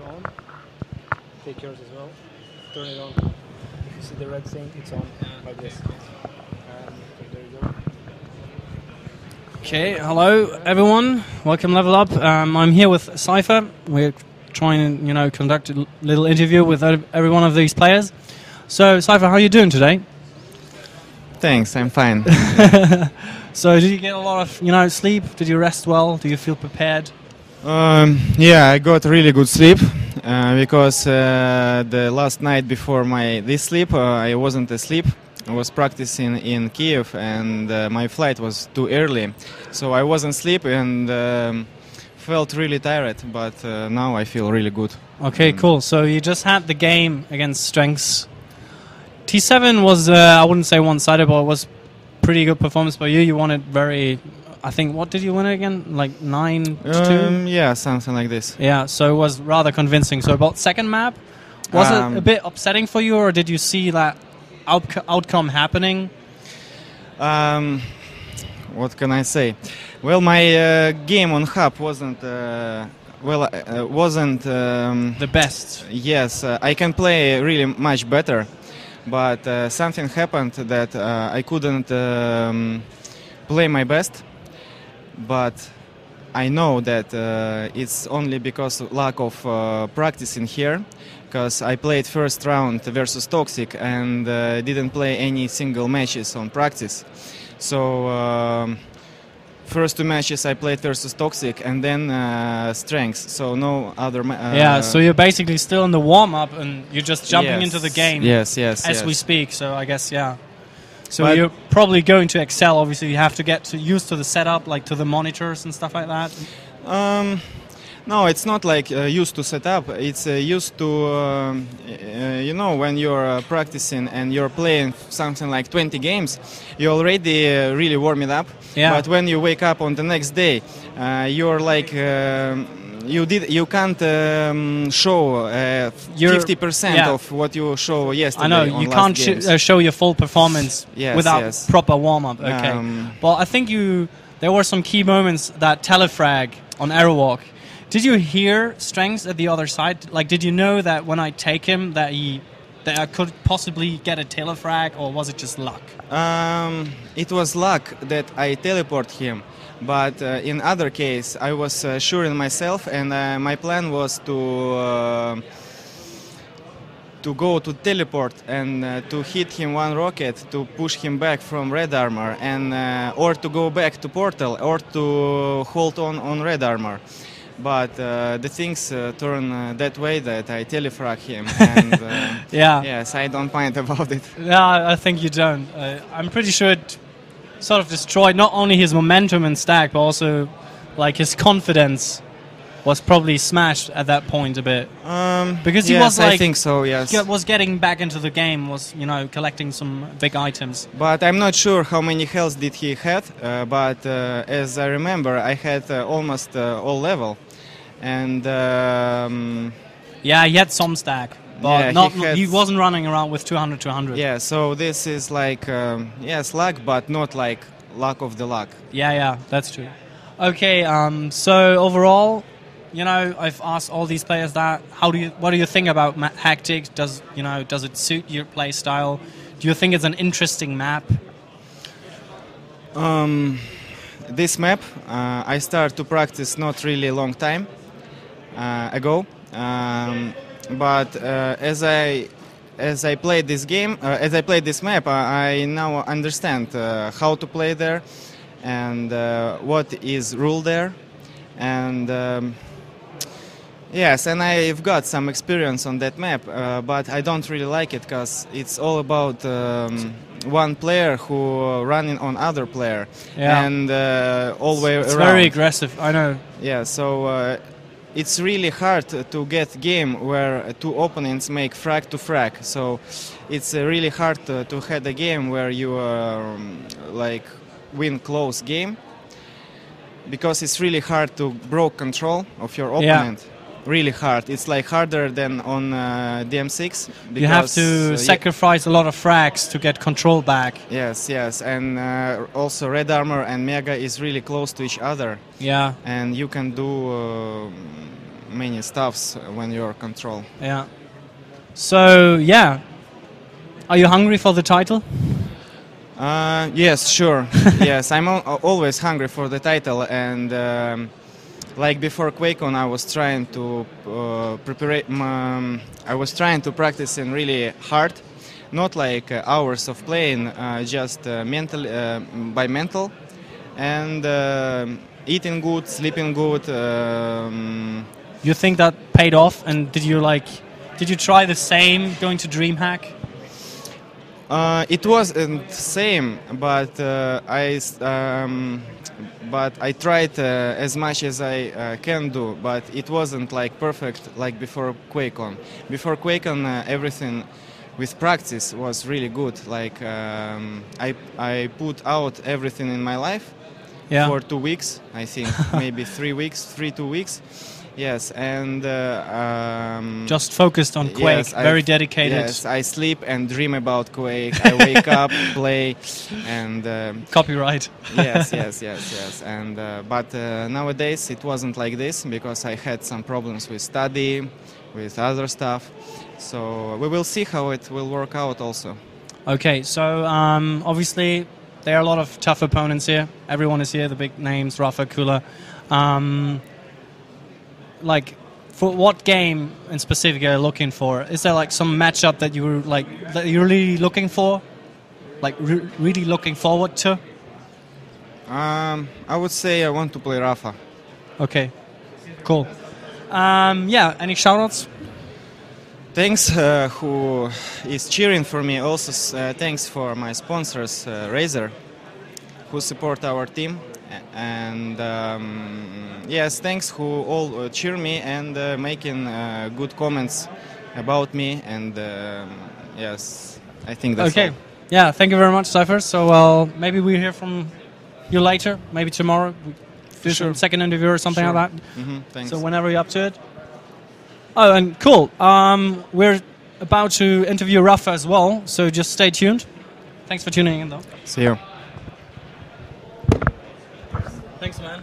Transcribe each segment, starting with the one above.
on. Take yours as well. Turn it on. If you see the red thing, it's on like this. And there you go. Okay, hello everyone. Welcome Level Up. I'm here with Cypher. We're trying to, conduct a little interview with every one of these players. So, Cypher, how are you doing today? Thanks, I'm fine. So, did you get a lot of, sleep? Did you rest well? Do you feel prepared? Yeah, I got really good sleep because the last night before this sleep, I wasn't asleep. I was practicing in Kiev and my flight was too early. So I wasn't asleep and felt really tired, but now I feel really good. Okay, cool. So you just had the game against Strengths. T7 was, I wouldn't say one-sided, but it was pretty good performance by you. You won it very, I think, what did you win it again? Like 9-2? Yeah, something like this. Yeah, so it was rather convincing. So about second map, was it a bit upsetting for you, or did you see that outcome happening? What can I say? Well, my game on hub wasn't the best. Yes, I can play really much better, but something happened that I couldn't play my best. But I know that it's only because of lack of practicing here, because I played first round versus Toxic and didn't play any single matches on practice. So first two matches I played versus Toxic and then Strengths, so no other yeah, so you're basically still in the warm-up and you're just jumping into the game as we speak, so I guess, yeah. So but you're probably going to excel. Obviously, you have to get used to the setup, like to the monitors and stuff like that. No, it's not like used to setup. It's used to, when you're practicing and you're playing something like 20 games, you already really warm it up. Yeah. But when you wake up on the next day, you're like. You can't show 50% of what you show yesterday. I know, you can't show your full performance without proper warm-up. Okay. Well, I think there were some key moments, that telefrag on Aerowalk. Did you hear Strengths at the other side? Like, did you know that when I take him that I could possibly get a telefrag, or was it just luck? It was luck that I teleport him. But in other case, I was sure in myself, and my plan was to go to teleport and to hit him one rocket to push him back from red armor, and or to go back to portal, or to hold on red armor. But the things turn that way that I telefrag him, and yes, I don't mind about it. Yeah, I think you don't. I'm pretty sure it sort of destroyed not only his momentum and stack, but also like his confidence was probably smashed at that point a bit. Because he was like, I think so, yes. Was getting back into the game, was collecting some big items. But I'm not sure how many health did he had. But as I remember, I had almost all level, and yeah, he had some stack. But he wasn't running around with 200. Yeah, so this is like, yes, luck, but not like luck of the luck. Yeah, that's true. Okay, so overall, I've asked all these players that. What do you think about Hectic? Does it suit your play style? Do you think it's an interesting map? This map, I started to practice not really a long time ago. But as I played this game, as I played this map, I now understand how to play there and what is rule there, and yes, and I've got some experience on that map, but I don't really like it because it's all about one player who running on other player, and all the way around. It's very aggressive, I know. Yeah, so. It's really hard to get game where two opponents make frag to frag. So it's really hard to have a game where you like win close game, because it's really hard to break control of your opponent. Yeah. Really hard. It's like harder than on DM6. You have to sacrifice a lot of frags to get control back. Yes, and also red armor and mega is really close to each other. Yeah. And you can do many stuffs when you're control. Yeah. So yeah, are you hungry for the title? Yes, sure. Yes, I'm always hungry for the title, and like before QuakeCon, I was trying to I was trying to practice in really hard, not like hours of playing, just mental by mental, and eating good, sleeping good. You think that paid off? And did you try the same going to DreamHack? It wasn't same, but I tried as much as I can do, but it wasn't like perfect like before QuakeCon. Before QuakeCon, everything with practice was really good. Like I put out everything in my life for 2 weeks, I think, maybe 3 weeks, 2 weeks. Yes, and just focused on Quake, yes, very dedicated. Yes, I sleep and dream about Quake. I wake up, play, and copyright. yes. And but nowadays it wasn't like this because I had some problems with study, with other stuff. So we will see how it will work out also. Okay, so obviously there are a lot of tough opponents here. Everyone is here, the big names, Rapha, Kula. Like, for what game in specific are you looking for? Is there like some matchup that you're really looking for, like really looking forward to? I would say I want to play Rapha. Okay, cool. Yeah, any shoutouts? Thanks who is cheering for me. Also, thanks for my sponsors, Razer, who support our team. And yes, thanks who all cheer me and making good comments about me. And yes, I think that's okay. all. Yeah, thank you very much, Cypher. So maybe we hear from you later, maybe tomorrow. Do some second interview or something like that. Thanks. So whenever you're up to it. Oh, and cool. We're about to interview Rapha as well, so just stay tuned. Thanks for tuning in, though. See you. Thanks, man.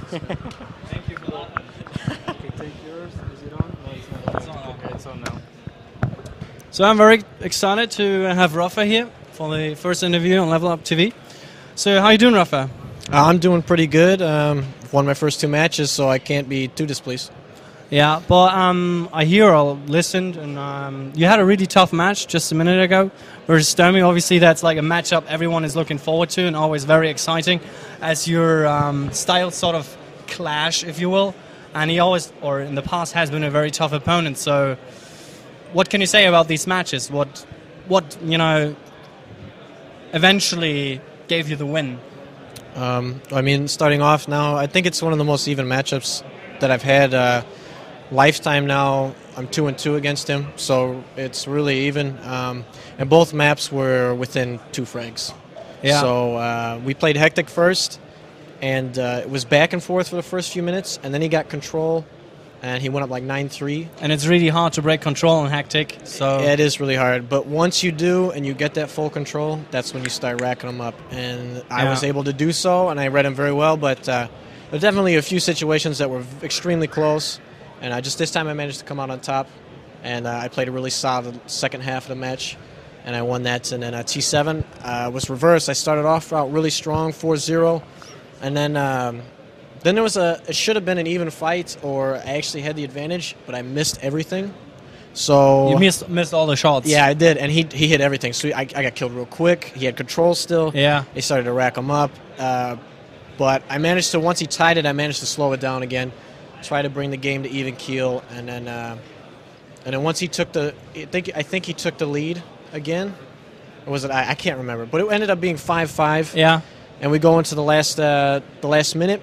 Thank you for that. Okay, take yours. Is it on? No, it's not on. It's on. Okay, it's on now. So I'm very excited to have Rapha here for the first interview on Level Up TV. So how you doing, Rapha? I'm doing pretty good. Won my first 2 matches, so I can't be too displeased. Yeah, but I listened, and you had a really tough match just a minute ago versus Stomy. Obviously, that's like a matchup everyone is looking forward to and always very exciting as your styles sort of clash, if you will. And he always, or in the past, has been a very tough opponent. So what can you say about these matches? What you know, eventually gave you the win? I mean, starting off now, I think it's one of the most even matchups that I've had. Lifetime now, I'm 2-2 against him, so it's really even. And both maps were within 2 frags. Yeah. So we played Hectic first, and it was back and forth for the first few minutes, and then he got control, and he went up like 9-3. And it's really hard to break control in Hectic. So it is really hard, but once you do and you get that full control, that's when you start racking them up. And I was able to do so, and I read him very well, but there were definitely a few situations that were extremely close. And this time I managed to come out on top, and I played a really solid second half of the match, and I won that. And then T7 was reversed. I started off out really strong, 4-0, and then there was it should have been an even fight, or I actually had the advantage, but I missed everything. So you missed all the shots. Yeah, I did, and he hit everything. So I got killed real quick. He had control still. Yeah. He started to rack him up, but I managed to, once he tied it, I managed to slow it down again. Try to bring the game to even keel, and then once he took I think he took the lead again, or was it? I can't remember, but it ended up being 5-5. Yeah. And we go into the last minute,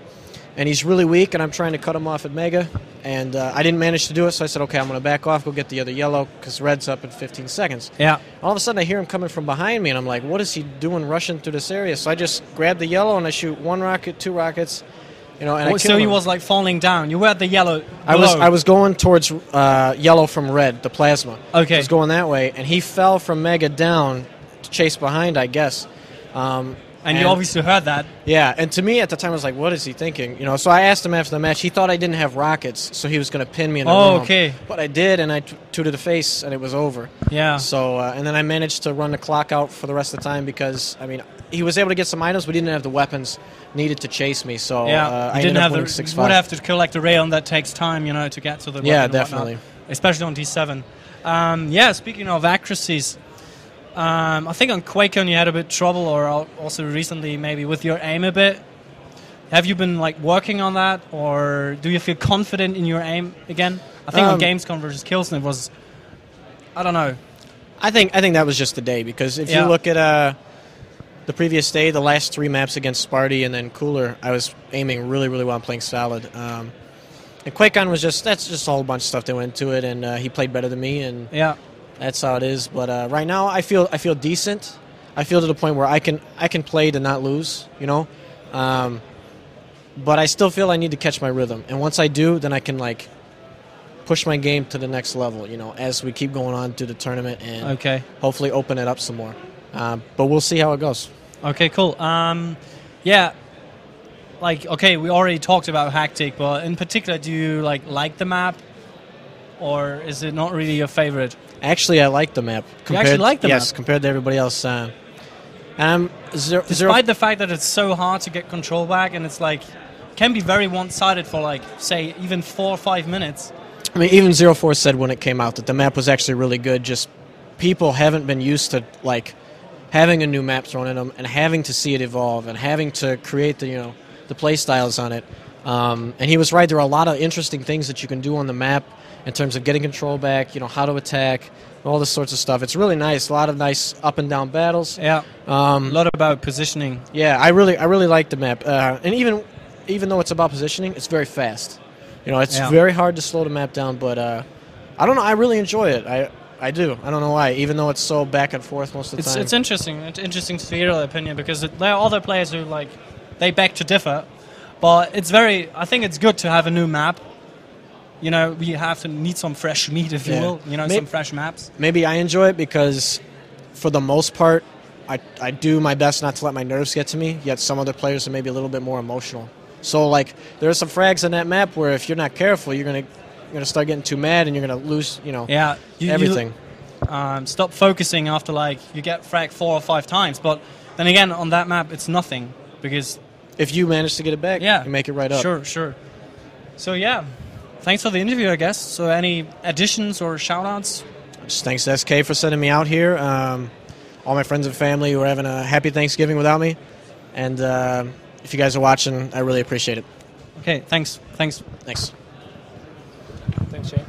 and he's really weak, and I'm trying to cut him off at Mega, and I didn't manage to do it, so I said, okay, I'm going to back off, go get the other yellow, because red's up in 15 seconds. Yeah. All of a sudden, I hear him coming from behind me, and I'm like, what is he doing rushing through this area? So I just grab the yellow, and I shoot 1 rocket, 2 rockets, and I kill so he him. Was like falling down. You were at the yellow below. I was going towards yellow from red, the plasma. Okay. I was going that way, and he fell from Mega down to chase behind, I guess. And you obviously heard that. Yeah, and to me at the time I was like, what is he thinking? So I asked him after the match. He thought I didn't have rockets, so he was going to pin me in the room. Okay. But I did, and I two to the face, and it was over. Yeah. So, and then I managed to run the clock out for the rest of the time because, he was able to get some items, but he didn't have the weapons needed to chase me. So yeah, I ended up winning 6-5. You would have to collect a rayon that takes time, to get to the weapon. Yeah, definitely. Especially on D7. Speaking of accuracies, I think on QuakeCon you had a bit of trouble, or also recently maybe with your aim a bit. Have you been working on that, or do you feel confident in your aim again? I think on Gamescom versus Killsnip was, I don't know. I think that was just the day, because if you look at the previous day, the last 3 maps against Sparty and then Cooler, I was aiming really, really well, playing solid. And QuakeCon was that's just a whole bunch of stuff that went into it, and he played better than me, and that's how it is. But right now, I feel decent. I feel to the point where I can play to not lose, but I still feel I need to catch my rhythm, and once I do, then I can push my game to the next level, as we keep going on through the tournament, and hopefully open it up some more. But we'll see how it goes. Okay, cool. We already talked about Hectic, but in particular, do you like the map, or is it not really your favorite? Actually, I like the map. You actually like the map? Yes, compared to everybody else. Despite the fact that it's so hard to get control back, and it's can be very one-sided for say even 4 or 5 minutes. Even 04 said when it came out that the map was actually really good. Just people haven't been used to having a new map thrown in them and having to see it evolve and having to create the play styles on it. And he was right. There are a lot of interesting things that you can do on the map in terms of getting control back, how to attack, all this sorts of stuff. It's really nice. A lot of nice up and down battles. Yeah. A lot about positioning. Yeah, I really like the map. And even though it's about positioning, it's very fast. It's very hard to slow the map down, but I don't know. I really enjoy it. I do. I don't know why, even though it's so back and forth most of the time. It's interesting. It's interesting to hear their opinion, because there are other players who they beg to differ, but I think it's good to have a new map. We need some fresh meat, if you will. Some fresh maps. Maybe I enjoy it because, for the most part, I do my best not to let my nerves get to me. Yet some other players are maybe a little bit more emotional. So there are some frags on that map where if you're not careful, you're gonna start getting too mad and you're gonna lose. Everything. Stop focusing after you get frag 4 or 5 times. But then again, on that map, it's nothing, because if you manage to get it back, you make it right up. Sure. So thanks for the interview, I guess. So any additions or shout-outs? Just thanks to SK for sending me out here. All my friends and family who are having a happy Thanksgiving without me. And if you guys are watching, I really appreciate it. Okay, thanks. Thanks, Shane.